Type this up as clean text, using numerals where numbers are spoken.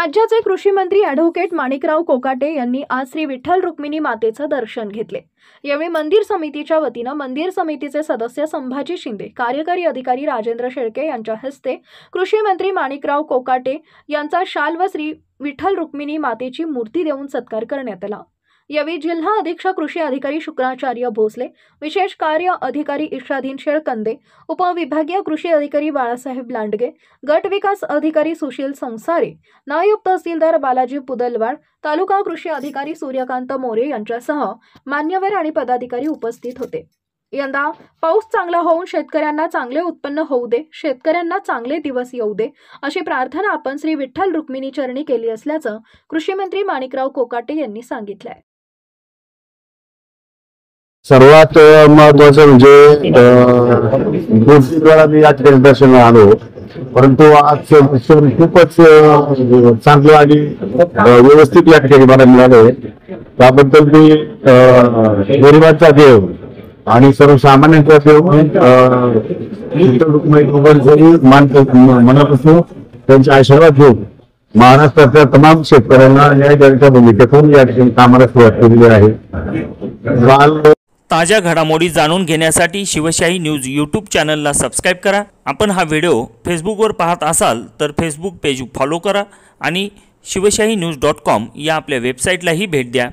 राज्याचे कृषी मंत्री ॲडव्होकेट माणिकराव कोकाटे यांनी आज श्री विठ्ठल रुक्मिणी मातेचं दर्शन घेतले। यावेळी मंदिर समितीच्या वतीने मंदिर समितीचे सदस्य संभाजी शिंदे, कार्यकारी अधिकारी राजेंद्र शेळके यांच्या हस्ते कृषी मंत्री माणिकराव कोकाटे यांचा शाल व श्री विठ्ठल रुक्मिणी मातेची मूर्ती देऊन सत्कार करण्यात आला। यावेळी जिल्हा अधीक्षक कृषी अधिकारी शुक्राचार्य भोसले, विशेष कार्य अधिकारी इशाधीन शेळकंदे, उपविभागीय कृषी अधिकारी बाळासाहेब लांडगे, गट विकास अधिकारी सुशील संसारे, नायब तहसीलदार बालाजी पुदलवाड, तालुका कृषी अधिकारी सूर्यकांत मोरे यांच्यासह मान्यवर आणि पदाधिकारी उपस्थित होते। यंदा पाऊस चांगला होऊन शेतकऱ्यांना चांगले उत्पन्न होऊ दे, शेतकऱ्यांना चांगले दिवस येऊ दे अशी प्रार्थना आपण श्री विठ्ठल रुक्मिणी चरणी केली असल्याचं कृषी मंत्री माणिकराव कोकाटे यांनी सांगितलंय। सर्वात महत्वाचं म्हणजे मी आज दर्शनाला आलो, परंतु आज खूपच चांगलं आणि व्यवस्थित या ठिकाणी मला मिळालं। त्याबद्दल मी गरिबांचा देव आणि सर्वसामान्यांचा देव मनापासून त्यांचे आशीर्वाद घेऊन महाराष्ट्रातल्या तमाम शेतकऱ्यांना न्याय भूमिकेतून या ठिकाणी कामाला सुरुवात केलेली आहे। ताज्या घडामोडी जाणून घेण्यासाठी शिवशाही न्यूज यूट्यूब चॅनलला सबस्क्राइब करा। आपण हा व्हिडिओ फेसबुकवर पाहत असाल तर फेसबुक पेज फॉलो करा आणि शिवशाही न्यूज.com या आपल्या वेबसाईटलाही भेट द्या।